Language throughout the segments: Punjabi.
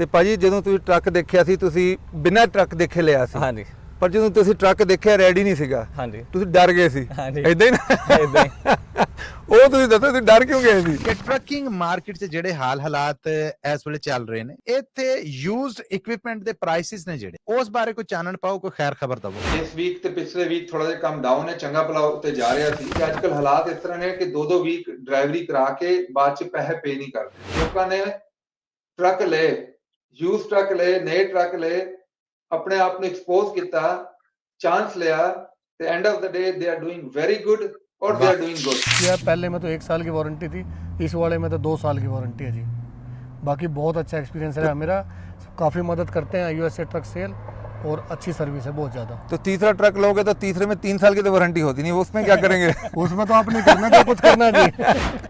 ਤੇ ਭਾਜੀ ਜਦੋਂ ਤੁਸੀਂ ਟਰੱਕ ਦੇਖਿਆ ਸੀ ਤੁਸੀਂ ਬਿਨਾਂ ਟਰੱਕ ਦੇਖੇ ਲਿਆ ਸੀ। ਹਾਂਜੀ ਪਰ ਜਦੋਂ ਤੁਸੀਂ ਟਰੱਕ ਦੇਖਿਆ ਰੈਡੀ ਨਹੀਂ ਸੀਗਾ, ਹਾਂਜੀ ਤੁਸੀਂ ਡਰ ਗਏ ਸੀ। ਹਾਂਜੀ ਇਦਾਂ ਹੀ ਨਾ ਇਦਾਂ ਹੀ ਉਹ ਤੁਸੀਂ ਦੱਸੋ ਤੁਸੀਂ ਡਰ ਕਿਉਂ ਗਏ ਸੀ? ਕਿ ਟਰੱਕਿੰਗ ਮਾਰਕੀਟ 'ਚ ਜਿਹੜੇ ਹਾਲਾਤ ਇਸ ਵੇਲੇ ਚੱਲ ਰਹੇ ਨੇ, ਇੱਥੇ ਯੂਜ਼ਡ ਇਕਵਿਪਮੈਂਟ ਦੇ ਪ੍ਰਾਈਸਿਸ ਨੇ ਜਿਹੜੇ, ਉਸ ਬਾਰੇ ਕੋਈ ਚਾਨਣ ਪਾਓ, ਕੋਈ ਖੈਰ ਖਬਰ ਦਵੋ। ਇਸ ਵੀਕ ਤੇ ਪਿਛਲੇ ਵੀਕ ਥੋੜਾ ਜਿਹਾ ਕੰਮ ਡਾਊਨ ਹੈ, ਚੰਗਾ ਭਲਾ ਉੱਤੇ ਜਾ ਰਿਹਾ ਸੀ ਕਿ ਅੱਜਕੱਲ ਹਾਲਾਤ ਇਸ ਤਰ੍ਹਾਂ ਨੇ ਕਿ 2-2 ਵੀਕ ਡਰਾਈਵਰੀ ਕਰਾ ਕੇ ਬਾਅਦ ਚ ਪੈਸੇ ਪੇ ਨਹੀਂ ਕਰਦੇ। ਲੋਕਾਂ ਨੇ ਟਰੱਕ ਲਏ, ਯੂਜ਼ ਟਰੱਕ ਲਏ, ਨਏ ਟਰੱਕ ਲਏ, ਆਪਣੇ ਆਪ ਨੂੰ ਐਕਸਪੋਜ਼ ਕੀਤਾ, ਚਾਂਸ ਲਿਆ ਤੇ end of the day they are doing very good और दे आर डूइंग गुड। यार पहले में तो 1 साल की वारंटी थी, इस वाले में तो 2 साल की वारंटी है जी। बाकी बहुत अच्छा एक्सपीरियंस रहा मेरा, काफ़ी मदद करते हैं यूएसए ट्रक सेल और अच्छी सर्विस है बहुत ज़्यादा। तो तीसरा ट्रक लोगे तो तीसरे में 3 साल की तो वारंटी होती नहीं, उसमें क्या करेंगे? उसमें तो आप नहीं करना जो कुछ करना जी।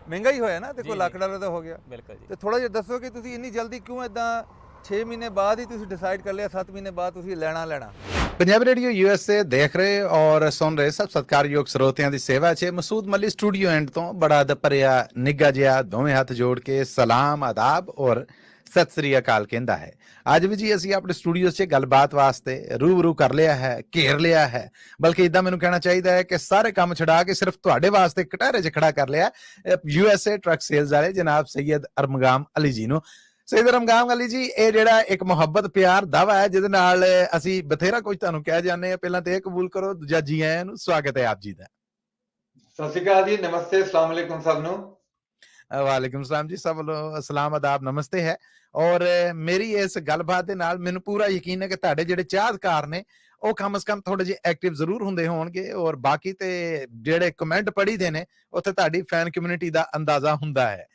ਮਹਿੰਗਾ ਹੀ ਹੋਇਆ ਨਾ, ਦੇਖੋ ਜੀ, ਲੱਖ ਡਾਲਰ ਦਾ ਹੋ ਗਿਆ। ਬਿਲਕੁਲ ਜੀ। ਤੇ ਥੋੜਾ ਜਿਹਾ ਦੱਸੋ ਕਿ ਤੁਸੀਂ ਇੰਨੀ ਜਲਦੀ ਕਿਉਂ ਇਦਾਂ 6 ਮਹੀਨੇ ਬਾਅਦ ਹੀ ਤੁਸੀਂ ਡਿਸਾਈਡ ਕਰ ਲਿਆ, 7 ਮਹੀਨੇ ਬਾਅਦ ਤੁਸੀਂ ਲੈਣਾ। ਪੰਜਾਬੀ ਰੇਡੀਓ USA ਦੇਖ ਰਹੇ ਔਰ ਸੁਣ ਰਹੇ ਸਭ ਸਤਿਕਾਰਯੋਗ ਸਰੋਤਿਆਂ ਦੀ ਸੇਵਾ 'ਚ ਮਸੂਦ ਮੱਲੀ ਸਟੂਡੀਓ ਐਂਡ ਤੋਂ ਬੜਾ ਅਦਬ ਭਰਿਆ ਨਿੱਘਾ ਜਿਹਾ ਦੋਵੇਂ ਹੱਥ ਜੋੜ ਕੇ ਸਲਾਮ, ਆਦਾਬ ਔਰ ਸਤਿ ਸ੍ਰੀ ਅਕਾਲ ਕਹਿੰਦਾ ਹੈ। ਅੱਜ ਵੀ ਜੀ ਅਸੀਂ ਆਪਣੇ ਸਟੂਡੀਓ 'ਚ ਗੱਲਬਾਤ ਵਾਸਤੇ ਰੂਬਰੂ ਕਰ ਲਿਆ ਹੈ, ਘੇਰ ਲਿਆ ਹੈ, ਬਲਕਿ ਇਦਾਂ ਮੈਨੂੰ ਕਹਿਣਾ ਚਾਹੀਦਾ ਹੈ ਕਿ ਸਾਰੇ ਕੰਮ ਛਡਾ ਕੇ ਸਿਰਫ ਤੁਹਾਡੇ ਵਾਸਤੇ ਕਟਾਰੇ 'ਚ ਖੜਾ ਕਰ ਲਿਆ USA ਟਰੱਕ ਸੇਲਸ ਵਾਲੇ ਜਨਾਬ ਸੈਯਦ ਅਰਮਗਾਮ ਅਲੀ ਜੀ ਨੂੰ। ਸੈਯਦ ਅਰਮਗਾਮ ਅਲੀ ਜੀ, ਇਹ ਜਿਹੜਾ ਇੱਕ ਮੁਹੱਬਤ ਪਿਆਰ ਦਾਵਾ ਹੈ ਜਿਹਦੇ ਨਾਲ ਅਸੀਂ ਬਥੇਰਾ ਕੁਝ ਤੁਹਾਨੂੰ ਕਹਿ ਜਾਂਦੇ ਹਾਂ, ਪਹਿਲਾਂ ਤੇ ਇਹ ਕਬੂਲ ਕਰੋ, ਦੂਜਾ ਜੀ ਆਇਆਂ ਨੂੰ, ਸਵਾਗਤ ਹੈ ਆਪ ਜੀ ਦਾ। ਸਤਿ ਸ਼੍ਰੀ ਅਕਾਲ ਜੀ, ਨਮਸਤੇ, ਅਸਲਾਮ ਵਾਲੇਕੁਮ ਸਭ ਨੂੰ। ਵਾਲੇਕੁਮ ਸਲਾਮ ਜੀ, ਸਭ ਵੱਲੋਂ ਸਲਾਮ, ਆਦਾਬ, ਨਮਸਤੇ ਹੈ। ਔਰ ਮੇਰੀ ਇਸ ਗੱਲਬਾਤ ਦੇ ਨਾਲ ਮੈਨੂੰ ਪੂਰਾ ਯਕੀਨ ਹੈ ਕਿ ਤੁਹਾਡੇ ਜਿਹੜੇ ਚਾਹਤਕਾਰ ਨੇ ਉਹ ਕਮ ਸੇ ਕਮ ਥੋੜੇ ਜਿਹੇ ਐਕਟਿਵ ਜ਼ਰੂਰ ਹੁੰਦੇ ਹੋਣਗੇ, ਔਰ ਬਾਕੀ ਤੇ ਜਿਹੜੇ ਕਮੈਂਟ ਪੜ੍ਹੀਦੇ ਨੇ ਉੱਥੇ ਤੁਹਾਡੀ ਫੈਨ ਕਮਿਊਨਿਟੀ ਦਾ ਅੰਦਾਜ਼ਾ ਹੁੰਦਾ ਹੈ।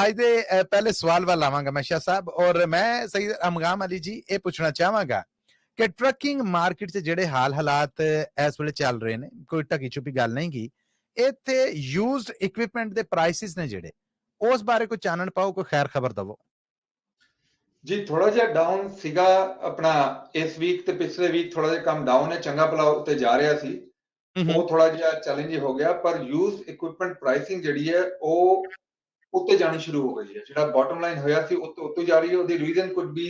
ਅੱਜ ਦੇ ਪਹਿਲੇ ਸਵਾਲ ਵੱਲ ਆਵਾਂਗਾ ਮੈਂ ਸ਼ਾਹ ਸਾਹਿਬ, ਔਰ ਮੈਂ ਸੈਯਦ ਅਰਮਗਾਮ ਅਲੀ ਜੀ ਇਹ ਪੁੱਛਣਾ ਚਾਹਾਂਗਾ ਕਿ ਟਰੱਕਿੰਗ ਮਾਰਕੀਟ 'ਚ ਜਿਹੜੇ ਹਾਲਾਤ ਇਸ ਵੇਲੇ ਚੱਲ ਰਹੇ ਨੇ, ਕੋਈ ਢਕੀ ਛੁਪੀ ਗੱਲ ਨਹੀਂ ਗੀ, ਇੱਥੇ ਯੂਜ਼ਡ ਇਕਵਿਪਮੈਂਟ ਦੇ ਪ੍ਰਾਈਸਿਸ ਨੇ ਜਿਹੜੇ, ਉਸ ਬਾਰੇ ਕੋਈ ਚਾਨਣ ਪਾਓ, ਕੋਈ ਖੈਰ ਖਬਰ ਦਵੋ। ਜੀ ਥੋੜਾ ਜਿਹਾ ਡਾਊਨ ਸੀਗਾ ਆਪਣਾ ਇਸ ਵੀਕ ਤੇ ਪਿਛਲੇ ਵੀਕ ਥੋੜਾ ਜਿਹਾ ਕੰਮ ਡਾਊਨ ਹੈ, ਚੰਗਾ ਭਲਾ ਉੱਤੇ ਜਾ ਰਿਹਾ ਸੀ। ਉਹ ਥੋੜਾ ਜਿਹਾ ਚੈਲੰਜ ਹੋ ਗਿਆ, ਪਰ ਯੂਜ਼ ਇਕਵਿਪਮੈਂਟ ਪ੍ਰਾਈਸਿੰਗ ਜਿਹੜੀ ਹੈ ਉਹ ਉੱਤੇ ਜਾਣੀ ਸ਼ੁਰੂ ਹੋ ਗਈ ਹੈ। ਜਿਹੜਾ ਬਾਟਮ ਲਾਈਨ ਹੋਇਆ ਸੀ ਉੱਤੇ ਜਾ ਰਹੀ ਹੈ। ਉਹਦੀ ਰੀਜ਼ਨ ਕੁਡ ਬੀ,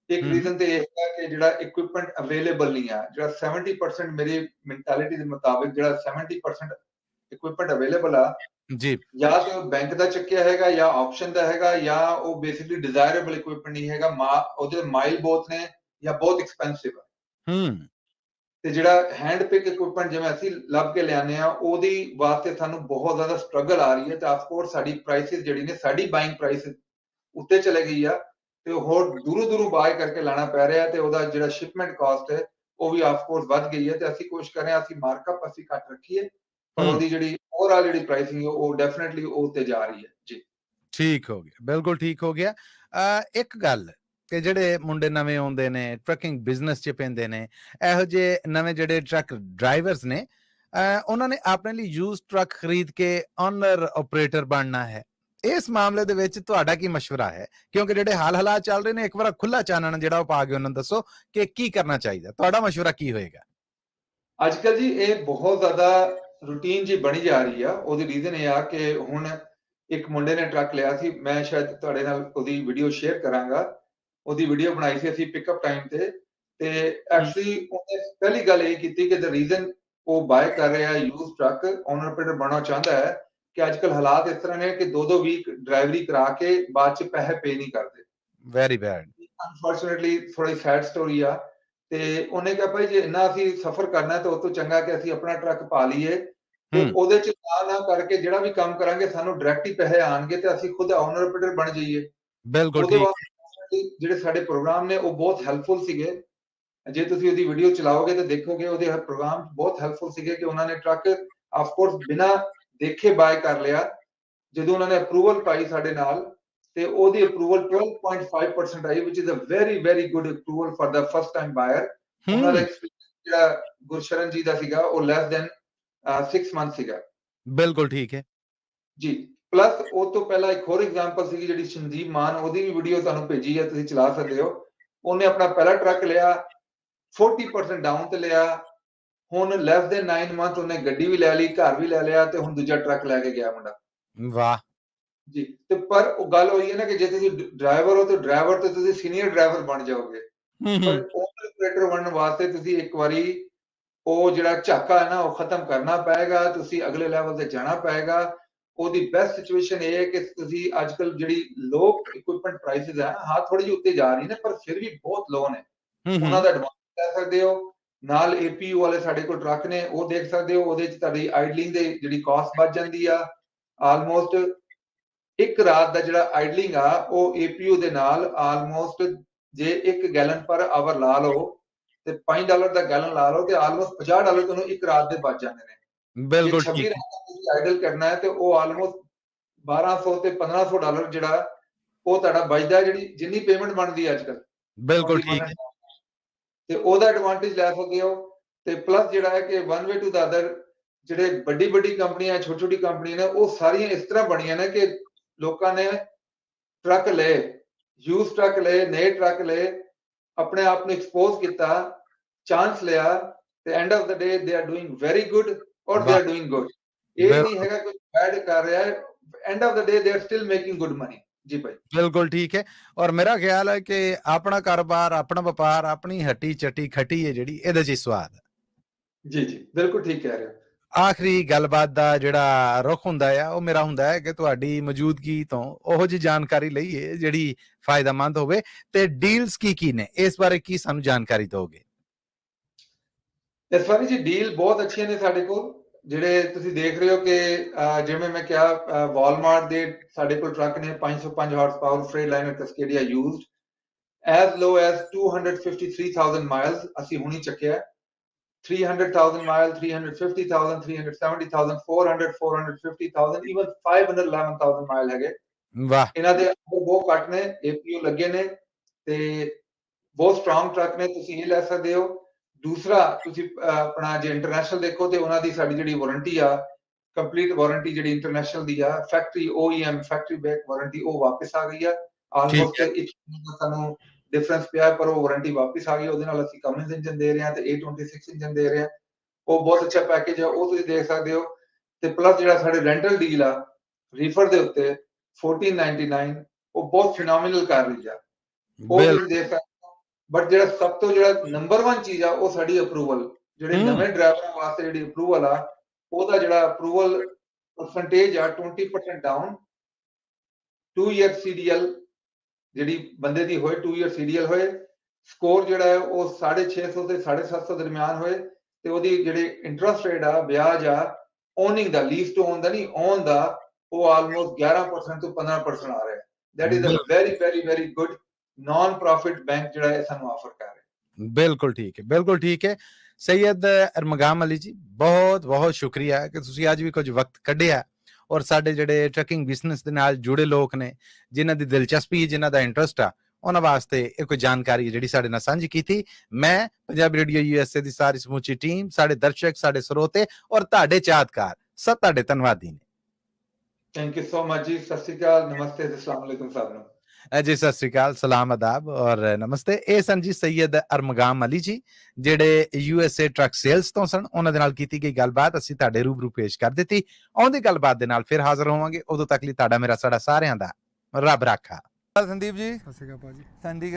ਇੱਕ ਰੀਜ਼ਨ ਤੇ ਇਹ ਹੈ ਕਿ ਜਿਹੜਾ ਇਕਵਿਪਮੈਂਟ ਅਵੇਲੇਬਲ ਨਹੀਂ ਆ। ਜਿਹੜਾ 70% ਮੇਰੀ ਮੈਂਟੈਲਿਟੀ ਦੇ ਮੁਤਾਬਿਕ ਜਿਹੜਾ 70% ਇਕਵਿਪਮੈਂਟ ਅਵੇਲੇਬਲ ਆ, ਜੀ, ਜਾਂ ਤੇ ਉਹ ਬੈਂਕ ਦਾ ਚੱਕਿਆ ਹੈਗਾ, ਜਾਂ ਆਪਸ਼ਨ ਦਾ ਹੈਗਾ, ਜਾਂ ਉਹ ਬੇਸਿਕਲੀ ਡਿਜ਼ਾਇਰੇਬਲ ਇਕਵਿਪਮੈਂਟ ਨਹੀਂ ਹੈਗਾ, ਉਹਦੇ ਮਾਈਲ ਬਹੁਤ ਨੇ ਜਾਂ ਬਹੁਤ ਐਕਸਪੈਂਸਿਵ ਆ। ਤੇ ਜਿਹੜਾ ਹੈਂਡ ਪਿਕ ਇਕਵਿਪਮੈਂਟ ਜਿਵੇਂ ਅਸੀਂ ਲੱਭ ਕੇ ਲਿਆਨੇ ਆ, ਉਹਦੀ ਵਾਸਤੇ ਸਾਨੂੰ ਬਹੁਤ ਜ਼ਿਆਦਾ ਸਟਰਗਲ ਆ ਰਹੀ ਹੈ। ਤੇ ਆਫ ਕੋਰਸ ਸਾਡੀ ਪ੍ਰਾਈਸਿਸ ਜਿਹੜੀ ਨੇ, ਸਾਡੀ ਬਾਇੰਗ ਪ੍ਰਾਈਸ ਉੱਤੇ ਚਲੇ ਗਈ ਆ, ਤੇ ਹੋਰ ਦੂਰੋਂ ਬਾਏ ਕਰਕੇ ਲਾਣਾ ਪੈ ਰਿਹਾ, ਤੇ ਉਹਦਾ ਜਿਹੜਾ ਸ਼ਿਪਮੈਂਟ ਕਾਸਟ ਹੈ ਉਹ ਵੀ ਆਫ ਕੋਰਸ ਵੱਧ ਗਈ ਹੈ। ਤੇ ਅਸੀਂ ਕੋਸ਼ਿਸ਼ ਕਰ ਰਹੇ ਹਾਂ ਅਸੀਂ ਮਾਰਕਅਪ ਅਸੀਂ ਘੱਟ ਰੱਖੀਏ, ਪਰ ਉਹਦੀ ਜਿਹੜੀ ਓਵਰਆਲ ਜਿਹੜੀ ਪ੍ਰਾਈਸਿੰਗ ਹੈ ਉਹ ਡੈਫੀਨਿਟਲੀ ਉਹ ਉੱਤੇ ਜਾ ਰਹੀ ਹੈ। ਜੀ ਠੀਕ ਹੋ ਗਿਆ, ਬਿਲਕੁਲ ਠੀਕ ਹੋ ਗਿਆ। ਇੱਕ ਗੱਲ ਕਿ ਜਿਹੜੇ ਮੁੰਡੇ ਨਵੇਂ ਆਉਂਦੇ ਨੇ, ਟਰੱਕਿੰਗ ਬਿਜ਼ਨਸ 'ਚ ਪੈਂਦੇ ਨੇ, ਇਹੋ ਜਿਹੇ ਨਵੇਂ ਜਿਹੜੇ ਟਰੱਕ ਡਰਾਈਵਰਸ ਨੇ, ਉਹਨਾਂ ਨੇ ਆਪਣੇ ਲਈ ਯੂਜ਼ ਟਰੱਕ ਖਰੀਦ ਕੇ ਓਨਰ ਆਪਰੇਟਰ ਬਣਨਾ ਹੈ। ਇਸ ਮਾਮਲੇ ਦੇ ਵਿੱਚ ਤੁਹਾਡਾ ਕੀ ਮਸ਼ਵਰਾ ਹੈ? ਕਿਉਂਕਿ ਜਿਹੜੇ ਹਾਲਾਤ ਚੱਲ ਰਹੇ ਨੇ, ਇੱਕ ਵਾਰ ਖੁੱਲਾ ਚਾਨਣ ਜਿਹੜਾ ਉਹ ਪਾ ਕੇ ਉਹਨਾਂ ਨੂੰ ਦੱਸੋ ਕਿ ਕੀ ਕਰਨਾ ਚਾਹੀਦਾ, ਤੁਹਾਡਾ ਮਸ਼ਵਰਾ ਕੀ ਹੋਏਗਾ? ਅੱਜ ਕੱਲ ਜੀ ਇਹ ਬਹੁਤ ਜ਼ਿਆਦਾ ਰੂਟੀਨ ਜੀ ਬਣੀ ਜਾ ਰਹੀ ਆ। ਉਹਦੀ ਰੀਜ਼ਨ ਇਹ ਆ ਕਿ ਹੁਣ ਇੱਕ ਮੁੰਡੇ ਨੇ ਟਰੱਕ ਲਿਆ ਸੀ, ਮੈਂ ਸ਼ਾਇਦ ਤੁਹਾਡੇ ਨਾਲ ਉਹਦੀ ਵੀਡੀਓ ਸ਼ੇਅਰ ਕਰਾਂਗਾ। ਉਹਦੀ ਵੀਡੀਓ ਬਣਾਈ ਸੀ ਅਸੀਂ ਪਿਕਅਪ ਟਾਈਮ ਤੇ ਐਕਚੁਅਲੀ ਉਹਨੇ ਪਹਿਲੀ ਗੱਲ ਇਹ ਕੀਤੀ ਕਿ ਦ ਰੀਜ਼ਨ ਉਹ ਬਾਏ ਕਰ ਰਿਹਾ ਯੂਜ਼ ਟਰੱਕ, ਓਨਰ ਆਪਰੇਟਰ ਬਣਨਾ ਚਾਹੁੰਦਾ ਹੈ, ਕਿ ਅੱਜ ਕੱਲ ਹਾਲਾਤ ਇਸ ਤਰ੍ਹਾਂ ਨੇ ਕਿ 2-2 ਵੀਕ ਡਰਾਈਵਰੀ ਕਰਾ ਕੇ ਬਾਅਦ ਚ ਪੈਸੇ ਪੇ ਨਹੀਂ ਕਰਦੇ। ਵੈਰੀ ਬੈਡ, ਅਨਫੋਰਚੂਨੇਟਲੀ ਥੋੜੀ ਸੈਡ ਸਟੋਰੀ ਆ। ਤੇ ਉਹਨੇ ਕਿਹਾ ਭਾਈ ਜੇ ਇੰਨਾ ਅਸੀਂ ਸਫਰ ਕਰਨਾ ਤਾਂ ਉਹ ਤੋਂ ਚੰਗਾ ਕਿ ਅਸੀਂ ਆਪਣਾ ਟਰੱਕ ਪਾ ਲਈਏ, ਤੇ ਉਹਦੇ ਚ ਨਾ ਕਰਕੇ ਜਿਹੜਾ ਵੀ ਕੰਮ ਕਰਾਂਗੇ ਸਾਨੂੰ ਡਾਇਰੈਕਟ ਹੀ ਪੈਸੇ ਆਣਗੇ, ਤੇ ਅਸੀਂ ਖੁਦ ਓਨਰ ਆਪਰੇਟਰ ਬਣ ਜਾਈਏ। ਬਿਲਕੁਲ ਉਹਦੇ ਠੀਕ। ਵਾਸਤੇ ਜਿਹੜੇ ਸਾਡੇ ਪ੍ਰੋਗਰਾਮ ਨੇ ਉਹ ਬਹੁਤ ਹੈਲਪਫੁਲ ਸੀਗੇ। ਜੇ ਤੁਸੀਂ ਉਹਦੀ ਵੀਡੀਓ ਚਲਾਓਗੇ ਤਾਂ ਦੇਖੋਗੇ ਉਹਦੇ ਪ੍ਰੋਗਰਾਮ ਬਹੁਤ ਹੈਲਪਫੁਲ ਸੀਗੇ ਕਿ ਉਹਨਾਂ ਨੇ ਟਰੱਕ ਆਫ ਕੋਰਸ ਬਿਨਾਂ ਦੇਖੇ ਬਾਏ ਕਰ ਲਿਆ। ਜਦੋਂ ਉਹਨਾਂ ਨੇ ਅਪਰੂਵਲ ਪਾਈ ਸਾਡੇ ਨਾਲ, ਤੇ ਉਹਦੀ approval 12.5% I, which is a very very good approval for the first time buyer। ਉਹਨਾਂ ਦਾ ਐਕਸਪੀਰੀਅੰਸ ਜਿਹੜਾ ਗੁਰਸ਼ਰਨ ਜੀ ਦਾ ਸੀਗਾ ਉਹ ਲੈਸ ਦੈਨ 6 ਮੰਥ ਸੀਗਾ। ਬਿਲਕੁਲ ਠੀਕ ਹੈ ਜੀ। ਪਲੱਸ ਉਹ ਤੋਂ ਪਹਿਲਾਂ ਇੱਕ ਹੋਰ ਐਗਜ਼ਾਮਪਲ ਸੀਗੀ ਜਿਹੜੀ ਸੰਜੀਵ ਮਾਨ, ਉਹਦੀ ਵੀ ਵੀਡੀਓ ਤੁਹਾਨੂੰ ਭੇਜੀ ਹੈ, ਤੁਸੀਂ ਚਲਾ ਸਕਦੇ ਹੋ। ਉਹਨੇ ਆਪਣਾ ਪਹਿਲਾ ਟਰੱਕ ਲਿਆ, 40% ਡਾਊਨ ਤੇ ਲਿਆ, ਹੁਣ ਲੈਸ ਦੈਨ 9 ਮੰਥ ਉਹਨੇ ਗੱਡੀ ਵੀ ਲੈ ਲਈ, ਘਰ ਵੀ ਲੈ ਲਿਆ, ਤੇ ਹੁਣ ਦੂਜਾ ਟਰੱਕ ਲੈ ਕੇ ਗਿਆ ਮੁੰਡਾ। ਵਾਹ, ਜੀ। ਤੇ ਪਰ ਉਹ ਗੱਲ ਹੋਈ ਹੈ ਨਾ ਕਿ ਜੇ ਤੁਸੀਂ ਡਰਾਈਵਰ ਹੋ ਤੇ ਡਰਾਈਵਰ ਤੇ ਤੁਸੀਂ ਸੀਨੀਅਰ ਡਰਾਈਵਰ ਬਣ ਜਾਓਗੇ, ਪਰ ਓਨਰ ਆਪਰੇਟਰ ਬਣਨ ਵਾਸਤੇ ਤੁਸੀਂ ਇੱਕ ਵਾਰੀ ਉਹ ਜਿਹੜਾ ਝਾਕਾ ਹੈ ਨਾ ਉਹ ਖਤਮ ਕਰਨਾ ਪਏਗਾ, ਤੁਸੀਂ ਅਗਲੇ ਲੈਵਲ ਤੇ ਜਾਣਾ ਪਏਗਾ। ਉਹਦੀ ਬੈਸਟ ਸਿਚੁਏਸ਼ਨ ਇਹ ਹੈ ਕਿ ਤੁਸੀਂ ਅੱਜ ਕੱਲ ਜਿਹੜੀ ਲੋ ਇਕਵਿਪਮੈਂਟ ਪ੍ਰਾਈਸਿਸ ਹੈ, ਹਾਂ ਥੋੜੀ ਜਿਹੀ ਉੱਤੇ ਜਾ ਰਹੀ ਨੇ ਪਰ ਫਿਰ ਵੀ ਬਹੁਤ ਲੋ ਨੇ, ਉਹਨਾਂ ਦਾ ਐਡਵਾਂਟੇਜ ਲੈ ਸਕਦੇ ਹੋ। ਨਾਲ APU ਵਾਲੇ ਸਾਡੇ ਕੋਲ ਟਰੱਕ ਨੇ, ਉਹ ਦੇਖ ਸਕਦੇ ਹੋ, ਉਹਦੇ ਚ ਤੁਹਾਡੀ ਆਈਡਲਿੰਗ ਦੇ ਜਿਹੜੀ ਕਾਸਟ ਬਚ ਜਾਂਦੀ ਆ। ਆਲਮੋਸਟ ਇੱਕ ਰਾਤ ਦਾ ਜਿਹੜਾ ਆਈਡਲਿੰਗ ਆ ਉਹ APU ਦੇ ਨਾਲ ਆਲਮੋਸਟ ਜੇ 1 ਗੈਲਨ ਪਰ ਆਵਰ ਲਾ ਲਓ ਤੇ $5 ਦਾ ਗੈਲਨ ਲਾ ਲਓ ਤੇ ਆਲਮੋਸਟ $50 ਤੁਹਾਨੂੰ ਇੱਕ ਰਾਤ ਦੇ ਬਚ ਜਾਂਦੇ ਨੇ। ਜੇ ਬਿਲਕੁਲ 26 ਠੀਕ ਹੈ, ਰਾਤ ਤੁਸੀਂ ਆਈਡਲ ਕਰਨਾ ਹੈ ਤੇ ਉਹ ਆਲਮੋਸਟ $1200 ਤੇ $1500 ਜਿਹੜਾ ਉਹ ਤੁਹਾਡਾ ਬਚਦਾ, ਜਿਹੜੀ ਜਿੰਨੀ ਪੇਮੈਂਟ ਬਣਦੀ ਹੈ ਅੱਜ ਕੱਲ ਬਿਲਕੁਲ ਠੀਕ ਹੈ। ਤੇ ਉਹਦਾ ਐਡਵਾਂਟੇਜ ਲੈ ਸਕਦੇ ਹੋ। ਤੇ ਪਲੱਸ ਜਿਹੜਾ ਹੈ ਕਿ one way to the other, ਜਿਹੜੇ ਵੱਡੀ ਵੱਡੀ ਕੰਪਨੀਆਂ ਛੋਟੀ ਛੋਟੀ ਕੰਪਨੀਆਂ ਨੇ ਉਹ ਸਾਰੀਆਂ ਇਸ ਤਰ੍ਹਾਂ ਬਣੀਆਂ ਨੇ ਕਿ ਲੋਕਾਂ ਨੇ ਟਰੱਕ ਲਏ, ਯੂਜ਼ ਟਰੱਕ ਲਏ, ਨਏ ਟਰੱਕ ਲਏ, ਆਪਣੇ ਆਪ ਨੂੰ ਐਕਸਪੋਜ਼ ਕੀਤਾ, ਚਾਂਸ ਲਿਆ ਤੇ end of the day they are doing very good ਔਰ ਦੇ ਆਰ ਡੂਇੰਗ ਗੁੱਡ। ਇਹ ਨਹੀਂ ਹੈਗਾ ਕਿ ਬੈਡ ਕਰ ਰਿਹਾ ਹੈ, end of the day they are still making good money. ਜੀ ਭਾਈ ਬਿਲਕੁਲ ਠੀਕ ਹੈ। ਔਰ ਮੇਰਾ ਖਿਆਲ ਹੈ ਕਿ ਆਪਣਾ ਕਾਰੋਬਾਰ, ਆਪਣਾ ਵਪਾਰ, ਆਪਣੀ ਹੱਟੀ ਚੱਟੀ ਖੱਟੀ ਹੈ ਜਿਹੜੀ, ਇਹਦੇ 'ਚ ਹੀ ਸਵਾਦ ਹੈ। ਜੀ ਜੀ ਬਿਲਕੁਲ ਠੀਕ ਕਹਿ ਰਹੇ ਹੋ। ਆਖਰੀ ਗੱਲਬਾਤ ਦਾ ਜਿਹੜਾ ਰੁਖ ਹੁੰਦਾ ਆ ਉਹ ਮੇਰਾ ਹੁੰਦਾ ਹੈ ਕਿ ਤੁਹਾਡੀ ਮੌਜੂਦਗੀ ਤੋਂ ਉਹੋ ਜਿਹੀ ਜਾਣਕਾਰੀ ਲਈਏ ਜਿਹੜੀ ਫਾਇਦਾਮੰਦ ਹੋਵੇ, ਤੇ ਡੀਲਸ ਕੀ ਨੇ ਇਸ ਬਾਰੇ ਕੀ ਸਾਨੂੰ ਜਾਣਕਾਰੀ ਦਿਓਗੇ? ਇਸ ਵਾਰੀ ਜੀ ਡੀਲ ਬਹੁਤ ਅੱਛੀਆਂ ਨੇ ਸਾਡੇ ਕੋਲ, ਜਿਹੜੇ ਤੁਸੀਂ ਦੇਖ ਰਹੇ ਹੋ ਕਿ ਜਿਵੇਂ ਮੈਂ ਕਿਹਾ ਵਾਲਮਾਰਟ ਦੇ ਸਾਡੇ ਕੋਲ ਟਰੱਕ ਨੇ 505 ਹਾਰਸ ਪਾਵਰ ਫ੍ਰੇਟਲਾਈਨਰ ਕਸਕੇਡੀਆ ਯੂਜ਼ਡ ਐਜ਼ ਲੋ ਐਜ਼ 253,000 ਮਾਈਲਸ ਅਸੀਂ ਹੁਣੀ ਚੱਕਿਆ। 300,000 ਮਾਈਲ, 350,000, 370,000, 400, 450,000, even 511,000 ਮਾਈਲ ਹੈਗੇ। ਵਾਹ, ਇਹਨਾਂ ਦੇ ਬਹੁਤ ਘੱਟ ਨੇ, APU ਲੱਗੇ ਨੇ ਤੇ ਬਹੁਤ ਸਟਰੋਂਗ ਟਰੱਕ ਨੇ, ਤੁਸੀਂ ਇਹ ਲੈ ਸਕਦੇ ਹੋ। ਦੂਸਰਾ ਤੁਸੀਂ ਆਪਣਾ ਜੇ ਇੰਟਰਨੈਸ਼ਨਲ ਦੇਖੋ ਤੇ ਉਹਨਾਂ ਦੀ ਸਾਡੀ ਜਿਹੜੀ ਵਾਰੰਟੀ ਆ, ਕੰਪਲੀਟ ਵਾਰੰਟੀ ਜਿਹੜੀ ਇੰਟਰਨੈਸ਼ਨਲ ਦੀ ਆ, factory OEM factory back warranty ਉਹ ਵਾਪਸ ਆ ਗਈ ਆ। ਆਲਮੋਸਟ ਇੱਕ ਸਾਨੂੰ ਡਿਫਰੈਂਸ ਪਿਆ ਪਰ ਉਹ ਵਾਰੰਟੀ ਵਾਪਸ ਆ ਗਈ। ਉਹਦੇ ਨਾਲ ਅਸੀਂ ਕਮਿੰਸ ਇੰਜਨ ਦੇ ਰਹੇ ਹਾਂ ਤੇ A26 ਇੰਜਨ ਦੇ ਰਹੇ ਹਾਂ। ਉਹ ਬਹੁਤ ਅੱਛਾ ਪੈਕੇਜ ਆ, ਉਹ ਤੁਸੀਂ ਦੇਖ ਸਕਦੇ ਹੋ। ਤੇ ਪਲੱਸ ਜਿਹੜਾ ਸਾਡੇ ਰੈਂਟਲ ਡੀਲ ਆ ਰੀਫਰ ਦੇ ਉੱਤੇ 1499 ਉਹ ਬਹੁਤ ਫਿਨੋਮੀਨਲ ਕਰ ਰਹੀ ਆ, ਉਹ ਤੁਸੀਂ ਦੇਖ ਸਕਦੇ ਹੋ। ਬਟ ਜਿਹੜਾ ਸਭ ਤੋਂ ਜਿਹੜਾ ਨੰਬਰ 1 ਚੀਜ਼ ਆ ਉਹ ਸਾਡੀ ਅਪਰੂਵਲ, ਜਿਹੜੇ ਨਵੇਂ ਡਰਾਈਵਰਾਂ ਵਾਸਤੇ ਜਿਹੜੀ ਅਪਰੂਵਲ ਆ, ਉਹਦਾ ਜਿਹੜਾ ਅਪਰੂਵਲ ਪਰਸੈਂਟੇਜ ਆ 20% ਡਾਊਨ, 2 ਈਅਰ CDL ਜਿਹੜੀ ਬੰਦੇ ਦੀ ਹੋਏ, 2 ਈਅਰ CDL ਹੋਏ, ਸਕੋਰ ਜਿਹੜਾ ਹੈ ਉਹ 650 ਤੇ 750 ਦਰਮਿਆਨ ਹੋਏ, ਤੇ ਉਹਦੀ ਜਿਹੜੀ ਇੰਟਰਸਟ ਰੇਟ ਆ, ਵਿਆਜ ਆ ਓਨਿੰਗ ਦਾ, ਲੀਜ਼ ਟੂ ਓਨ ਦਾ ਨਹੀਂ, ਓਨ ਦਾ, ਉਹ ਆਲਮੋਸਟ 11% ਤੋਂ 15% ਆ ਰਿਹਾ। That is a very very very good non profit bank ਜਿਹੜਾ ਇਹ ਸਾਨੂੰ ਆਫਰ ਕਰ ਰਿਹਾ। ਬਿਲਕੁਲ ਠੀਕ ਹੈ, ਬਿਲਕੁਲ ਠੀਕ ਹੈ। ਸੈਯਦ ਅਰਮਗਾਮ ਅਲੀ ਜੀ, ਬਹੁਤ ਬਹੁਤ ਸ਼ੁਕਰੀਆ ਕਿ ਤੁਸੀਂ ਅੱਜ ਵੀ ਕੁਝ ਵਕਤ ਕੱਢਿਆ ਔਰ ਸਾਡੇ ਜਿਹੜੇ ਟਰੱਕਿੰਗ ਬਿਜ਼ਨਸ ਦੇ ਨਾਲ ਜੁੜੇ ਲੋਕ ਨੇ, ਜਿਨ੍ਹਾਂ ਦੀ ਦਿਲਚਸਪੀ, ਜਿਨ੍ਹਾਂ ਦਾ ਇੰਟਰਸਟ ਆ, ਉਹਨਾਂ ਵਾਸਤੇ ਇਹ ਕੋਈ ਜਾਣਕਾਰੀ ਜਿਹੜੀ ਸਾਡੇ ਨਾਲ ਸਾਂਝੀ ਕੀਤੀ। ਮੈਂ ਪੰਜਾਬੀ ਰੇਡੀਓ USA ਦੀ ਸਾਰੀ ਸਮੁੱਚੀ ਟੀਮ, ਸਾਡੇ ਦਰਸ਼ਕ, ਸਾਡੇ ਸਰੋਤੇ ਔਰ ਤੁਹਾਡੇ ਚਾਹਤਕਾਰ ਸਭ ਤੁਹਾਡੇ ਧੰਨਵਾਦੀ ਨੇ। ਥੈਂਕ ਯੂ ਸੋ ਮਚ ਜੀ। ਸਤਿ ਸ਼੍ਰੀ ਅਕਾਲ, ਨਮਸਤੇ ਤੇ ਅਸਲਾਮ ਅਲੈਕੁਮ ਸਭ ਨੂੰ। ਜੀ ਸਤਿ ਸ੍ਰੀ ਅਕਾਲ, ਸਲਾਮ, ਆਦਾਬ ਔਰ ਨਮਸਤੇ। ਇਹ ਸਨ ਜੀ ਸੈਯਦ ਅਰਮਗਾਮ ਅਲੀ ਜੀ, ਜਿਹੜੇ USA ਟਰੱਕ ਸੇਲਸ ਤੋਂ ਸਨ। ਉਹਨਾਂ ਦੇ ਨਾਲ ਕੀਤੀ ਗਈ ਗੱਲਬਾਤ ਅਸੀਂ ਤੁਹਾਡੇ ਰੂਬਰੂ ਪੇਸ਼ ਕਰ ਦਿੱਤੀ। ਆਉਂਦੀ ਗੱਲਬਾਤ ਦੇ ਨਾਲ ਫਿਰ ਹਾਜ਼ਰ ਹੋਵਾਂਗੇ। ਉਦੋਂ ਤੱਕ ਲਈ ਤੁਹਾਡਾ ਮੇਰਾ ਸਾਡਾ ਸਾਰਿਆਂ ਦਾ ਰੱਬ ਰਾਖਾ। ਸੰਦੀਪ ਜੀ। ਸਤਿ ਸ਼੍ਰੀ ਅਕਾਲ ਭਾਜੀ।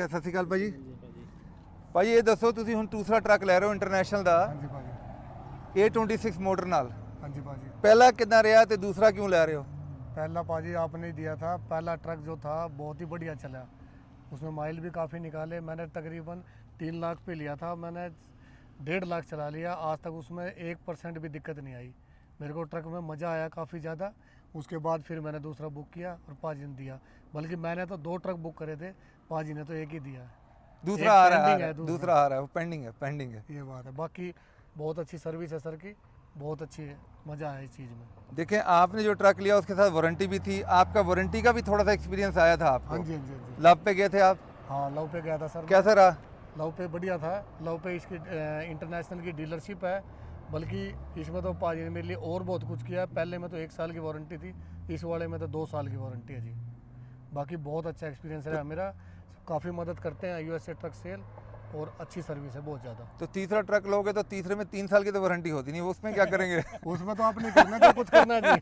ਸਤਿ ਸ਼੍ਰੀ ਅਕਾਲ ਭਾਜੀ। ਭਾਜੀ ਇਹ ਦੱਸੋ, ਤੁਸੀਂ ਹੁਣ ਦੂਸਰਾ ਟਰੱਕ ਲੈ ਰਹੇ ਹੋ ਇੰਟਰਨੈਸ਼ਨਲ ਦਾ, ਹਾਂਜੀ ਭਾਜੀ। A26 मोटर नाल, हाँ जी भाजी। पहला कितना रहा तो दूसरा क्यों ले रहे हो? पहला भाजी आपने दिया था, पहला ट्रक जो था बहुत ही बढ़िया चला, उसमें माइल भी काफ़ी निकाले। मैंने तकरीबन 3 लाख पे लिया था, मैंने 1.5 लाख चला लिया। आज तक उसमें 1% भी दिक्कत नहीं आई। मेरे को ट्रक में मज़ा आया काफ़ी ज़्यादा। उसके बाद फिर मैंने दूसरा बुक किया और पाजी ने दिया, बल्कि मैंने तो 2 ट्रक बुक करे थे, पाजी ने तो एक ही दिया है। दूसरा आ रहा pending है, है, दूसरा आ रहा है, वो पेंडिंग है। ये बात है। बाकी बहुत अच्छी सर्विस है सर की, बहुत अच्छी है, मज़ा आया इस चीज़ में। देखें, आपने जो ट्रक लिया उसके साथ वारंटी भी थी, आपका वारंटी का भी थोड़ा सा एक्सपीरियंस आया था आपको। हाँ जी हाँ जी हाँ जी। लव पे गए थे आप? हाँ लव पे गया था सर। कैसा रहा? लव पे बढ़िया था। लव पे इसकी इंटरनेशनल की डीलरशिप है, बल्कि इसमें तो पाजी ने मेरे लिए और बहुत कुछ किया है। पहले में तो 1 साल की वारंटी थी, इस वाले में तो 2 साल की वारंटी है जी। बाकी बहुत अच्छा एक्सपीरियंस है मेरा, काफ़ी मदद करते हैं USA ट्रक सेल, और अच्छी सर्विस है बहुत ज़्यादा। तो तीसरा ट्रक लोगे तो तीसरे में 3 साल की तो वारंटी होती नहीं, उसमें क्या करेंगे? उसमें तो आपने करना, तो कुछ करना जी।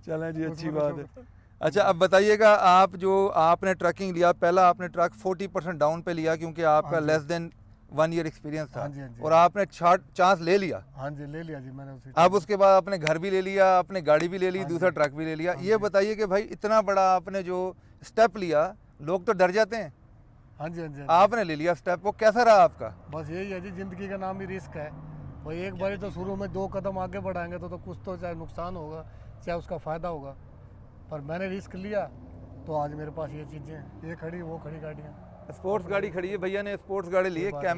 चलें जी, अच्छी बात है। अच्छा अब बताइएगा, आप जो आपने ट्रकिंग लिया, पहला आपने ट्रक 40% डाउन पे लिया क्योंकि आपका हाँ जी। लेस देन 1 ईयर एक्सपीरियंस था, हाँ जी, हाँ जी। और आपने चांस ले लिया। हाँ जी, ले लिया जी मैंने उसी अब उसके बाद आपने घर भी ले लिया, अपने गाड़ी भी ले ली, हाँ दूसरा जी। ट्रक भी ले लिया। हाँ ये जी। बताइए कि भाई इतना बड़ा आपने जो स्टेप लिया, लोग तो डर जाते हैं, हाँ जी, हाँ जी, हाँ जी। आपने ले लिया स्टेप, वो कैसा रहा आपका? बस यही है जी, जिंदगी का नाम ही रिस्क है। भाई एक बारी तो शुरू में 2 कदम आगे बढ़ाएंगे तो कुछ तो चाहे नुकसान होगा चाहे उसका फ़ायदा होगा, पर मैंने रिस्क लिया तो आज मेरे पास ये चीज़ें हैं, ये खड़ी वो खड़ी गाड़ियाँ। स्पोर्ट्स गाड़ी खड़ी है, भैया ने स्पोर्ट्स गाड़ी ली है, बात है।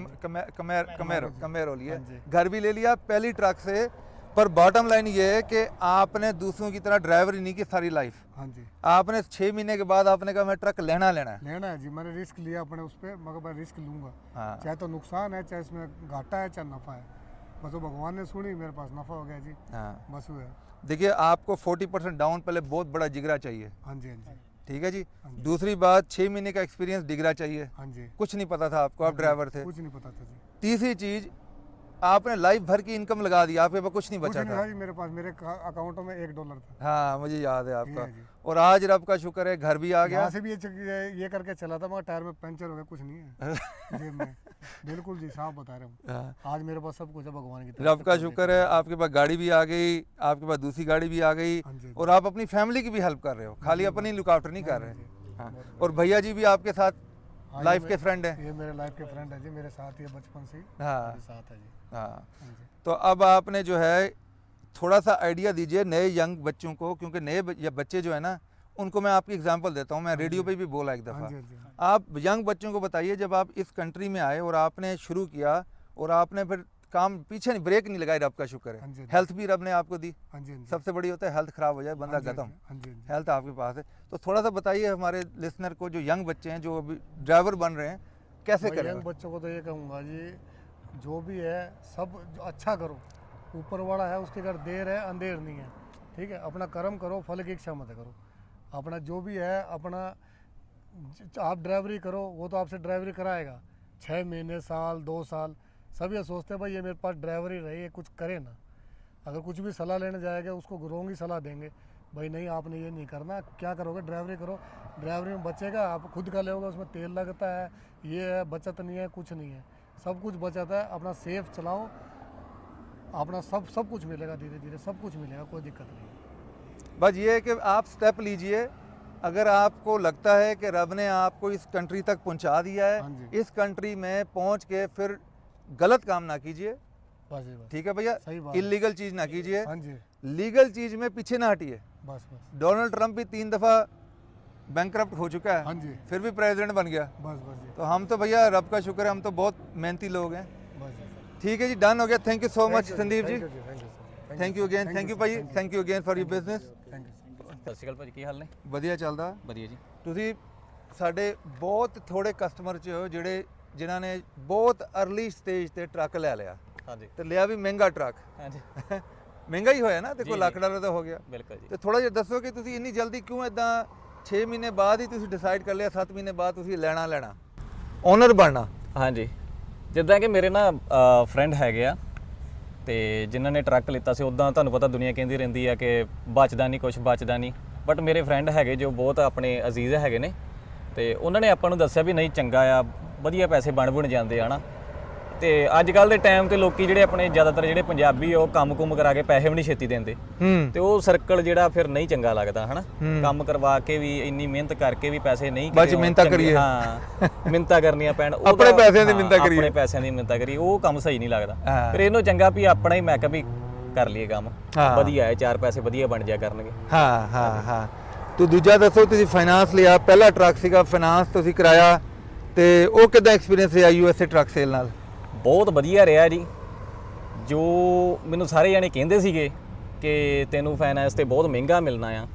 कमेरो लिए, हाँ जी। घर भी ले लिया पहली ट्रक से। पर बॉटम लाइन ये है कि आपने दूसरों की तरह ड्राइवरी नहीं की सारी लाइफ। हाँ जी, आपने 6 महीने के बाद आपने कहा मैं ट्रक लेना है। लेना है जी, मैंने रिस्क लिया अपने उस पर, मगर मैं रिस्क लूँगा, हाँ चाहे तो नुकसान है, चाहे इसमें घाटा है, चाहे नफ़ा है। बस वो भगवान ने सुनी, मेरे पास नफ़ा हो गया जी, हाँ। बस वो है। देखिए आपको 40% डाउन पहले बहुत बड़ा जिगरा चाहिए, हाँ जी, हाँ जी, ठीक है जी। हाँ जी। दूसरी बात 6 महीने का एक्सपीरियंस डिगरा चाहिए, हाँ जी, कुछ नहीं पता था आपको, आप ड्राइवर थे। कुछ नहीं पता था जी। तीसरी चीज, आपने लाइफ भर की इनकम लगा दी, आपके पास कुछ नहीं कुछ बचा नहीं था। था जी मेरे पास, मेरे अकाउंटों में $1 था। हाँ मुझे याद है आपका। जी। और आज रब का शुक्र है घर भी आ गया। यहाँ से भी ये करके चला था, मगर टायर में पंचर हो गया, कुछ नहीं है जेब में। बिल्कुल जी, साफ बता रहे हूँ। हाँ, आज मेरे पास सब कुछ है भगवान की तरफ रब से, का कोई शुक्र दिक्कत है, आपके पास गाड़ी भी आ गई, आपके पास दूसरी गाड़ी भी आ गई, हाँ जी, और आप अपनी फैमिली की भी हेल्प कर रहे हो, खाली अपनी लुक आफ्टर नहीं कर रहे। जी। हाँ, और भैया जी भी आपके साथ हाँ, लाइफ ये के फ्रेंड है। ये मेरे लाइफ के फ्रेंड है जी, मेरे साथ ही है बचपन से ही, हाँ मेरे साथ है जी। हाँ। हाँ जी। तो अब आपने जो है थोड़ा सा आइडिया दीजिए नए यंग बच्चों को, क्योंकि नए या बच्चे जो है ना, उनको मैं आपकी एग्जांपल देता हूँ, मैं रेडियो पे भी बोला एक हाँ दफ़ा। जी, हाँ जी, आप यंग बच्चों को बताइए, जब आप इस कंट्री में आए और आपने शुरू किया और आपने फिर काम पीछे नहीं, ब्रेक नहीं लगाई, रब का शुक्र हाँ है। जी, हाँ जी। हेल्थ भी रब ने आपको दी, हाँ जी, हाँ जी। सबसे बड़ी होता है हेल्थ ख़राब हो जाए बंदा हाँ जी, खत्म, हाँ जी, हाँ जी। हेल्थ आपके पास है। तो थोड़ा सा बताइए हमारे लिसनर को, जो यंग बच्चे हैं जो अभी ड्राइवर बन रहे हैं, कैसे मैं करें? यंग बच्चों को तो ये कहूँगा जी, जो भी है सब जो अच्छा करो, ऊपर वाला है उसके घर देर है अंधेर नहीं है, ठीक है। अपना कर्म करो, फल की इच्छा मत करो। अपना जो भी है अपना, आप ड्राइवरी करो, वो तो आपसे ड्राइवरी कराएगा 6 महीने, साल, 2 साल, सब ये सोचते हैं भाई ये मेरे पास ड्राइवरी रही है, कुछ करे ना। अगर कुछ भी सलाह लेने जाएगा उसको गुरुओं की सलाह देंगे, भाई नहीं आपने ये नहीं करना, क्या करोगे, ड्राइवरी करो, ड्राइवरी में बचेगा, आप खुद का लोगे, उसमें तेल लगता है, ये है, बचत नहीं है, कुछ नहीं है, सब कुछ बचत है। अपना सेफ चलाओ, अपना सब कुछ मिलेगा, धीरे धीरे सब कुछ मिलेगा, कोई दिक्कत नहीं। बस ये है कि आप स्टेप लीजिए। अगर आपको लगता है कि रब ने आपको इस कंट्री तक पहुंचा दिया हाँ है, जी। इस कंट्री में पहुंच के फिर गलत काम ना कीजिए, बस जी, बस ठीक है भैया। सही बात है। इलीगल चीज़ ना कीजिए, हाँ जी, लीगल चीज़ में पीछे ना हटिए। बस बस, डोनाल्ड ट्रंप भी 3 दफ़ा बैंकरप्ट हो चुका हाँ है, जी, फिर भी प्रेसिडेंट बन गया। बस बस जी, तो हम तो भैया रब का शुक्र है, हम तो बहुत मेहनती लोग हैं। बस जी। ठीक है जी, डन हो गया। Thank you so much Sandeep ji, thank you thank you again, thank you ਭਾਈ, thank you again for your business. Thank you. ਸਤਿ ਸ਼੍ਰੀ ਅਕਾਲ ਭਾਜੀ, ਕੀ ਹਾਲ ਨੇ? ਵਧੀਆ ਚੱਲਦਾ। ਵਧੀਆ ਜੀ। ਤੁਸੀਂ ਸਾਡੇ ਬਹੁਤ ਥੋੜੇ ਕਸਟਮਰ ਚ ਹੋ ਜਿਹੜੇ ਜਿਨ੍ਹਾਂ ਨੇ ਬਹੁਤ ਅਰਲੀ ਸਟੇਜ ਤੇ ਟਰੱਕ ਲੈ ਲਿਆ, ਹਾਂਜੀ ਤੇ ਲਿਆ ਵੀ ਮਹਿੰਗਾ ਟਰੱਕ। ਹਾਂਜੀ ਮਹਿੰਗਾ ਹੀ ਹੋਇਆ ਨਾ, ਦੇਖੋ ਜੀ, ਲੱਖ ਜੀ। ਡਾਲਰ ਦਾ ਹੋ ਗਿਆ। ਬਿਲਕੁਲ ਜੀ। ਤੇ ਥੋੜਾ ਜਿਹਾ ਦੱਸੋ ਕਿ ਤੁਸੀਂ ਇੰਨੀ ਜਲਦੀ ਕਿਉਂ ਇਦਾਂ 6 ਮਹੀਨੇ ਬਾਅਦ ਹੀ ਤੁਸੀਂ ਡਿਸਾਈਡ ਕਰ ਲਿਆ, 7 ਮਹੀਨੇ ਬਾਅਦ ਤੁਸੀਂ ਲੈਣਾ ਓਨਰ ਬਣਨਾ? ਹਾਂਜੀ, ਜਿੱਦਾਂ ਕਿ ਮੇਰੇ ਨਾ ਫਰੈਂਡ ਹੈਗੇ ਆ ਤੇ ਜਿਨ੍ਹਾਂ ਨੇ ਟਰੱਕ ਲਿੱਤਾ ਸੀ, ਉੱਦਾਂ ਤੁਹਾਨੂੰ ਪਤਾ ਦੁਨੀਆ ਕਹਿੰਦੀ ਰਹਿੰਦੀ ਆ ਕਿ ਬਚਦਾ ਨਹੀਂ, ਕੁਝ ਬਚਦਾ ਨਹੀਂ, ਬਟ ਮੇਰੇ ਫਰੈਂਡ ਹੈਗੇ ਜੋ ਬਹੁਤ ਆਪਣੇ ਅਜ਼ੀਜ਼ ਹੈਗੇ ਨੇ, ਤੇ ਉਹਨਾਂ ਨੇ ਆਪਾਂ ਨੂੰ ਦੱਸਿਆ ਵੀ ਨਹੀਂ ਚੰਗਾ ਆ, ਵਧੀਆ ਪੈਸੇ ਬਣ ਜਾਂਦੇ ਆ ਨਾ। ਤੇ ਅੱਜ ਕੱਲ ਦੇ ਟਾਈਮ ਤੇ ਲੋਕੀ ਜਿਹੜੇ ਆਪਣੇ ਜ਼ਿਆਦਾਤਰ ਜਿਹੜੇ ਪੰਜਾਬੀ ਉਹ ਕੰਮ-ਕੁਮ ਕਰਾ ਕੇ ਪੈਸੇ ਵੀ ਨਹੀਂ ਛੇਤੀ ਦਿੰਦੇ, ਤੇ ਉਹ ਸਰਕਲ ਜਿਹੜਾ ਫਿਰ ਨਹੀਂ ਚੰਗਾ ਲੱਗਦਾ ਹਨਾ। ਕੰਮ ਕਰਵਾ ਕੇ ਵੀ ਇੰਨੀ ਮਿਹਨਤ ਕਰਕੇ ਵੀ ਪੈਸੇ ਨਹੀਂ ਬਸ ਮਿਹਨਤਾਂ ਕਰੀਏ। ਹਾਂ, ਮਿਹਨਤਾਂ ਕਰਨੀਆਂ ਪੈਣ, ਆਪਣੇ ਪੈਸਿਆਂ ਦੀ ਮਿਹਨਤਾਂ ਕਰੀਏ। ਆਪਣੇ ਪੈਸਿਆਂ ਦੀ ਮਿਹਨਤਾਂ ਕਰੀ, ਉਹ ਕੰਮ ਸਹੀ ਨਹੀਂ ਲੱਗਦਾ। ਹਾਂ। ਫਿਰ ਇਹਨੂੰ ਚੰਗਾ ਵੀ ਆਪਣਾ ਹੀ ਮੈਂ ਕਿਹਾ ਵੀ ਕਰ ਲਈਏ ਕੰਮ, ਹਾਂ। ਵਧੀਆ ਹੈ, 4 ਪੈਸੇ ਵਧੀਆ ਬਣ ਜਾ ਕਰਨਗੇ। ਹਾਂ। ਤੋ ਦੂਜਾ ਦੱਸੋ, ਤੁਸੀਂ ਫਾਈਨਾਂਸ ਲਿਆ, ਪਹਿਲਾ ਟਰੱਕ ਸੀਗਾ, ਫਾਈਨਾਂਸ ਤੁਸੀਂ ਕਰਾਇਆ, ਤੇ ਉਹ ਕਿੱਦਾਂ ਐਕਸਪੀਰੀਅੰਸ ਰਿਹਾ USA ਟਰੱਕ ਸੇਲ ਨਾਲ? ਬਹੁਤ ਵਧੀਆ ਰਿਹਾ ਜੀ। ਜੋ ਮੈਨੂੰ ਸਾਰੇ ਜਾਣੇ ਕਹਿੰਦੇ ਸੀਗੇ ਕਿ ਤੈਨੂੰ ਫਾਈਨੈਂਸ ਤੇ ਬਹੁਤ ਮਹਿੰਗਾ ਮਿਲਣਾ ਆ,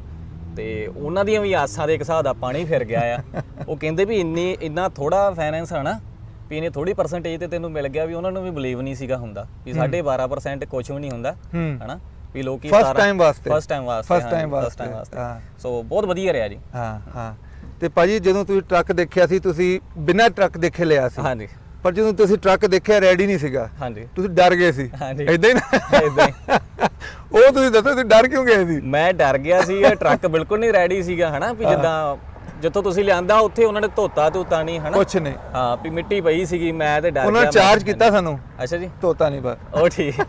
ਤੇ ਉਹਨਾਂ ਦੀਆਂ ਵੀ ਆਸਾਂ ਦੇ ਇੱਕ ਹਿਸਾਬ ਦਾ ਪਾਣੀ ਫਿਰ ਗਿਆ ਆ। ਉਹ ਕਹਿੰਦੇ ਵੀ ਇੰਨਾ ਥੋੜਾ ਫਾਈਨੈਂਸ ਆ ਨਾ, ਵੀ ਇਹਨੇ ਥੋੜੀ ਪਰਸੈਂਟੇਜ ਤੇ ਤੈਨੂੰ ਮਿਲ ਗਿਆ, ਵੀ ਉਹਨਾਂ ਨੂੰ ਵੀ ਬਲੀਵ ਨਹੀਂ ਸੀਗਾ ਹੁੰਦਾ ਵੀ 12.5% ਕੁਝ ਵੀ ਨਹੀਂ ਹੁੰਦਾ ਹਨਾ, ਵੀ ਲੋਕੀ ਫਸਟ ਟਾਈਮ ਵਾਸਤੇ ਹਾਂ। ਸੋ ਬਹੁਤ ਵਧੀਆ ਰਿਹਾ ਜੀ। ਹਾਂ। ਤੇ ਭਾਜੀ ਜਦੋਂ ਤੁਸੀਂ ਟਰੱਕ ਦੇਖਿਆ ਸੀ, ਤੁਸੀਂ ਬਿਨਾਂ ਟਰੱਕ ਦੇਖੇ ਲਿਆ ਸੀ, ਹਾਂਜੀ ਪਰ ਜਦੋਂ ਤੁਸੀਂ ਟਰੱਕ ਦੇਖਿਆ ਰੈਡੀ ਨਹੀਂ ਸੀਗਾ, ਹਾਂਜੀ ਤੁਸੀਂ ਡਰ ਗਏ ਸੀ, ਹਾਂਜੀ। ਇਦਾਂ ਹੀ ਨਾ? ਇਦਾਂ ਹੀ ਉਹ ਤੁਸੀਂ ਦੱਸੋ ਤੁਸੀਂ ਡਰ ਕਿਉਂ ਗਏ ਸੀ? ਮੈਂ ਡਰ ਗਿਆ ਸੀ, ਇਹ ਟਰੱਕ ਬਿਲਕੁਲ ਨਹੀਂ ਰੈਡੀ ਸੀਗਾ ਹਨਾ, ਵੀ ਜਿੱਦਾਂ ਜਿੱਥੋਂ ਤੁਸੀਂ ਲਿਆਂਦਾ ਉੱਥੇ ਉਹਨਾਂ ਨੇ ਧੋਤਾ ਨਹੀਂ ਹਨਾ, ਕੁਛ ਨਹੀਂ। ਹਾਂ ਵੀ ਮਿੱਟੀ ਪਈ ਸੀਗੀ, ਮੈਂ ਤੇ ਡਰ ਗਿਆ। ਉਹਨਾਂ ਨੇ ਚਾਰਜ ਕੀਤਾ ਸਾਨੂੰ। ਅੱਛਾ ਜੀ, ਧੋਤਾ ਨਹੀਂ ਬਸ। ਉਹ ਠੀਕ।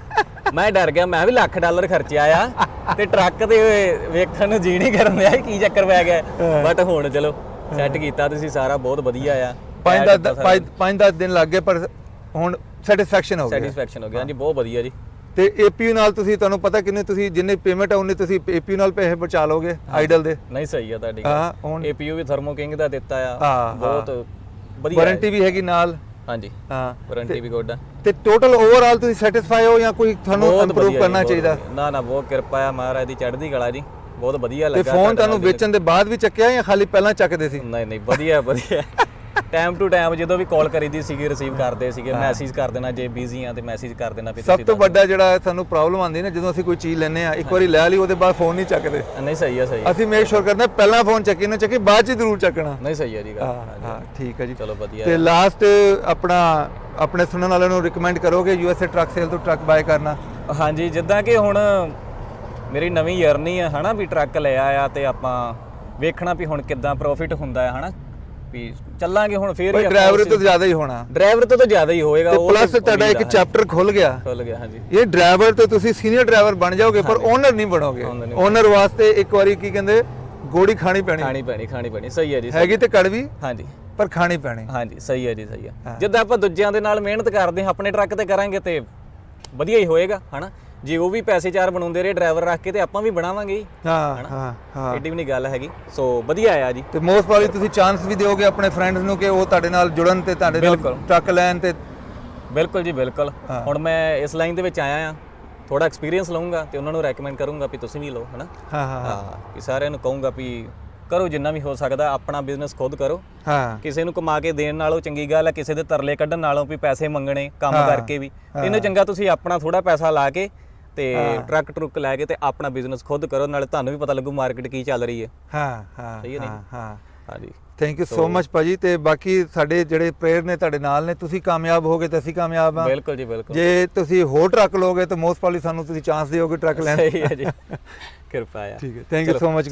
ਮੈਂ ਡਰ ਗਿਆ, ਮੈਂ ਵੀ $1,00,000 ਖਰਚਿਆ ਆ ਤੇ ਟਰੱਕ ਤੇ ਵੇਖਣ ਨੂੰ ਜੀ ਨਹੀਂ ਕਰਨ ਦਿਆ ਕੀ ਚੱਕਰ ਪੈ ਗਿਆ, ਬਟ ਹੁਣ ਚਲੋ ਸੈੱਟ ਕੀਤਾ ਤੁਸੀਂ ਸਾਰਾ, ਬਹੁਤ ਵਧੀਆ ਆ। 5-10 ਦਿਨ ਲੱਗ ਗਏ ਪਰ ਹੁਣ ਸੈਟੀਸਫੈਕਸ਼ਨ ਹੋ ਗਿਆ। ਸੈਟੀਸਫੈਕਸ਼ਨ ਹੋ ਗਿਆ ਜੀ, ਬਹੁਤ ਵਧੀਆ ਜੀ। ਤੇ ਏਪੀਯੂ ਨਾਲ ਤੁਸੀਂ, ਤੁਹਾਨੂੰ ਪਤਾ ਕਿੰਨੇ ਤੁਸੀਂ ਜਿੰਨੇ ਪੇਮੈਂਟ ਆ ਉਹਨੇ ਤੁਸੀਂ ਏਪੀਯੂ ਨਾਲ ਪੈਸੇ ਬਚਾ ਲੋਗੇ ਆਈਡਲ ਦੇ। ਨਹੀਂ ਸਹੀ ਆ ਤੁਹਾਡੀ ਹਾਂ, ਹੁਣ ਏਪੀਯੂ ਵੀ ਥਰਮੋ ਕਿੰਗ ਦਾ ਦਿੱਤਾ ਆ, ਹਾਂ, ਬਹੁਤ ਵਧੀਆ। ਵਾਰੰਟੀ ਵੀ ਹੈਗੀ ਨਾਲ। ਹਾਂਜੀ ਹਾਂ, ਵਾਰੰਟੀ ਵੀ ਗੁੱਡ ਆ। ਤੇ ਟੋਟਲ ਓਵਰਆਲ ਤੁਸੀਂ ਸੈਟੀਸਫਾਈ ਹੋ ਜਾਂ ਕੋਈ ਤੁਹਾਨੂੰ ਬਹੁਤ ਇੰਪਰੂਵ ਵਧੀਆ ਕਰਨਾ ਜੀ, ਚਾਹੀਦਾ? ਨਾ ਨਾ, ਬਹੁਤ ਕਿਰਪਾ ਆ ਮਹਾਰਾਜ ਦੀ, ਚੜ੍ਹਦੀ ਕਲਾ ਜੀ, ਬਹੁਤ ਵਧੀਆ ਤੇ ਲੱਗਾ। ਫੋਨ ਤੁਹਾਨੂੰ ਵੇਚਣ ਦੇ ਬਾਅਦ ਵੀ ਚੱਕਿਆ ਜਾਂ ਖਾਲੀ ਪਹਿਲਾਂ ਚੱਕਦੇ ਸੀ? ਨਹੀਂ ਨਹੀਂ, ਵਧੀਆ ਵਧੀਆ। ਟਾਈਮ ਟੂ ਟਾਈਮ ਜਦੋਂ ਵੀ ਕਾਲ ਕਰੀਦੀ ਸੀਗੀ ਰਿਸੀਵ ਕਰਦੇ ਸੀਗੇ, ਮੈਸੇਜ ਕਰ ਦੇਣਾ ਜੇ ਬਿਜ਼ੀ ਆ ਤੇ ਮੈਸੇਜ ਕਰ ਦੇਣਾ। ਸਭ ਤੋਂ ਵੱਡਾ ਜਿਹੜਾ ਸਾਨੂੰ ਪ੍ਰੋਬਲਮ ਆਉਂਦੀ ਨਾ, ਜਦੋਂ ਅਸੀਂ ਕੋਈ ਚੀਜ਼ ਲੈਨੇ ਆ, ਇੱਕ ਵਾਰੀ ਲੈ ਲਈ ਉਹਦੇ ਬਾਅਦ ਫੋਨ ਨਹੀਂ ਚੱਕਦੇ। ਨਹੀਂ ਸਹੀ ਆ, ਸਹੀ ਆ। ਅਸੀਂ ਮੇਕ ਸ਼ੋਰ ਕਰਦੇ ਹਾਂ ਪਹਿਲਾਂ ਫੋਨ ਚੱਕੀ ਨਾ ਚੱਕੀ, ਬਾਅਦ ਚ ਜ਼ਰੂਰ ਚੱਕਣਾ। ਨਹੀਂ ਸਹੀ ਆ ਜੀ ਗੱਲ। ਹਾਂ ਠੀਕ ਹੈ ਜੀ, ਚਲੋ ਵਧੀਆ। ਤੇ ਲਾਸਟ ਆਪਣੇ ਸੁਣਨ ਵਾਲਿਆਂ ਨੂੰ ਰਿਕਮੈਂਡ ਕਰੋਗੇ USA ਟਰੱਕ ਸੇਲ ਤੋਂ ਟਰੱਕ ਬਾਏ ਕਰਨਾ? ਹਾਂਜੀ, ਜਿੱਦਾਂ ਕਿ ਹੁਣ ਮੇਰੀ ਨਵੀਂ ਜਰਨੀ ਆ ਹਨਾ, ਵੀ ਟਰੱਕ ਲਿਆ ਆ ਤੇ ਆਪਾਂ ਵੇਖਣਾ ਵੀ ਹੁਣ ਕਿੱਦਾਂ ਪ੍ਰੋਫਿਟ ਹੁੰਦਾ ਹੈ ਹਨਾ, ਵੀ ਚੱਲਾਂਗੇ ਹੁਣ ਫੇਰ ਹੀ। ਡਰਾਈਵਰ ਤੋਂ ਜ਼ਿਆਦਾ ਹੀ ਹੋਣਾ। ਡਰਾਈਵਰ ਤੋਂ ਤਾਂ ਜ਼ਿਆਦਾ ਹੀ ਹੋਏਗਾ। ਤੇ ਪਲੱਸ ਤੁਹਾਡਾ ਇੱਕ ਚੈਪਟਰ ਖੁੱਲ ਗਿਆ। ਹਾਂਜੀ। ਇਹ ਡਰਾਈਵਰ ਤੋਂ ਤੁਸੀਂ ਸੀਨੀਅਰ ਡਰਾਈਵਰ ਬਣ ਜਾਓਗੇ ਪਰ ਓਨਰ ਨਹੀਂ ਬਣੋਗੇ। ਓਨਰ ਵਾਸਤੇ ਇੱਕ ਵਾਰੀ ਕੀ ਕਹਿੰਦੇ, ਗੋੜੀ ਖਾਣੀ ਪੈਣੀ। ਸਹੀ ਹੈ ਜੀ, ਹੈਗੀ ਤੇ ਕੜਵੀ। ਹਾਂਜੀ, ਪਰ ਖਾਣੀ ਪੈਣੀ। ਹਾਂਜੀ ਸਹੀ ਹੈ ਜੀ, ਸਹੀ ਹੈ। ਜਿੱਦਾਂ ਆਪਾਂ ਦੂਜਿਆਂ ਦੇ ਨਾਲ ਮਿਹਨਤ ਕਰਦੇ ਹਾਂ, ਆਪਣੇ ਟਰੱਕ ਤੇ ਕਰਾਂਗੇ ਤੇ ਵਧੀਆ ਹੀ ਹੋਏਗਾ ਹਨਾ। ਜੇ ਉਹ ਵੀ ਪੈਸੇ ਚਾਰ ਬਣਾਉਂਦੇ ਰਹੇ ਡਰਾਈਵਰ ਰੱਖ ਕੇ ਤੇ ਆਪਾਂ ਵੀ ਬਣਾਵਾਂਗੇ ਹੀ। ਹਾਂ, ਐਡੀ ਵੀ ਨਹੀਂ ਗੱਲ ਹੈਗੀ। ਸੋ ਵਧੀਆ ਆ ਜੀ। ਤੇ ਮੋਸਟ ਪ੍ਰੋਬਬਲੀ ਤੁਸੀਂ ਚਾਂਸ ਵੀ ਦਿਓਗੇ ਆਪਣੇ ਫਰੈਂਡਸ ਨੂੰ ਕਿ ਉਹ ਤੁਹਾਡੇ ਨਾਲ ਜੁੜਨ ਤੇ ਤੁਹਾਡੇ ਨਾਲ ਟਰੱਕ ਲੈਣ ਤੇ? ਬਿਲਕੁਲ ਜੀ, ਬਿਲਕੁਲ। ਹੁਣ ਮੈਂ ਇਸ ਲਾਈਨ ਦੇ ਵਿੱਚ ਆਇਆ ਆ, ਥੋੜਾ ਐਕਸਪੀਰੀਅੰਸ ਲਵਾਂਗਾ ਤੇ ਉਹਨਾਂ ਨੂੰ ਰეკਮੈਂਡ ਕਰੂੰਗਾ ਵੀ ਤੁਸੀਂ ਵੀ ਲਓ ਹਨਾ। ਹਾਂ, ਕਿ ਸਾਰਿਆਂ ਨੂੰ ਕਹੂੰਗਾ ਵੀ ਕਰੋ ਜਿੰਨਾ ਵੀ ਹੋ ਸਕਦਾ, ਆਪਣਾ ਬਿਜ਼ਨਸ ਖੁਦ ਕਰੋ। ਕਿਸੇ ਨੂੰ ਕਮਾ ਕੇ ਦੇਣ ਨਾਲੋਂ ਚੰਗੀ ਗੱਲ ਹੈ ਕਿਸੇ ਦੇ ਤਰਲੇ ਕੱਢਣ ਨਾਲੋਂ ਵੀ ਪੈਸੇ ਮੰਗਣੇ ਕੰਮ ਕਰਕੇ ਵੀ। ਇਹਨੂੰ ਚੰਗਾ ਤੁਸੀਂ ਆਪਣਾ ਥੋੜਾ ਪੈਸਾ ਲਾ ਕੇ ਤੇ ਟਰੱਕ ਲੈ ਕੇ ਤੇ ਆਪਣਾ ਬਿਜ਼ਨਸ ਖੁਦ ਕਰੋ, ਨਾਲੇ ਤੁਹਾਨੂੰ ਵੀ ਪਤਾ ਲੱਗੂ ਮਾਰਕੀਟ ਕੀ ਚੱਲ ਰਹੀ ਹੈ। ਸਹੀ ਹੈ ਨਹੀਂ? ਹਾਂਜੀ, ਥੈਂਕ ਯੂ ਸੋ ਮਚ ਭਾਜੀ। ਤੇ ਬਾਕੀ ਸਾਡੇ ਜਿਹੜੇ ਪ੍ਰੇਅਰ ਨੇ ਤੁਹਾਡੇ ਨਾਲ ਨੇ, ਤੁਸੀਂ ਕਾਮਯਾਬ ਹੋਗੇ ਤੇ ਅਸੀਂ ਕਾਮਯਾਬ ਹਾਂ। ਬਿਲਕੁਲ ਜੀ, ਬਿਲਕੁਲ। ਜੇ ਤੁਸੀਂ ਹੋਰ ਟਰੱਕ ਲੋਗੇ ਤਾਂ ਮੋਸਟ ਪ੍ਰੋਬਬਲੀ ਸਾਨੂੰ ਤੁਸੀਂ ਚਾਂਸ ਦਿਓਗੇ ਟਰੱਕ ਲੈਣ। ਸਹੀ ਹੈ ਜੀ, ਕਿਰਪਾ ਆ। ਠੀਕ ਹੈ, ਥੈਂਕ ਯੂ ਸੋ ਮਚ।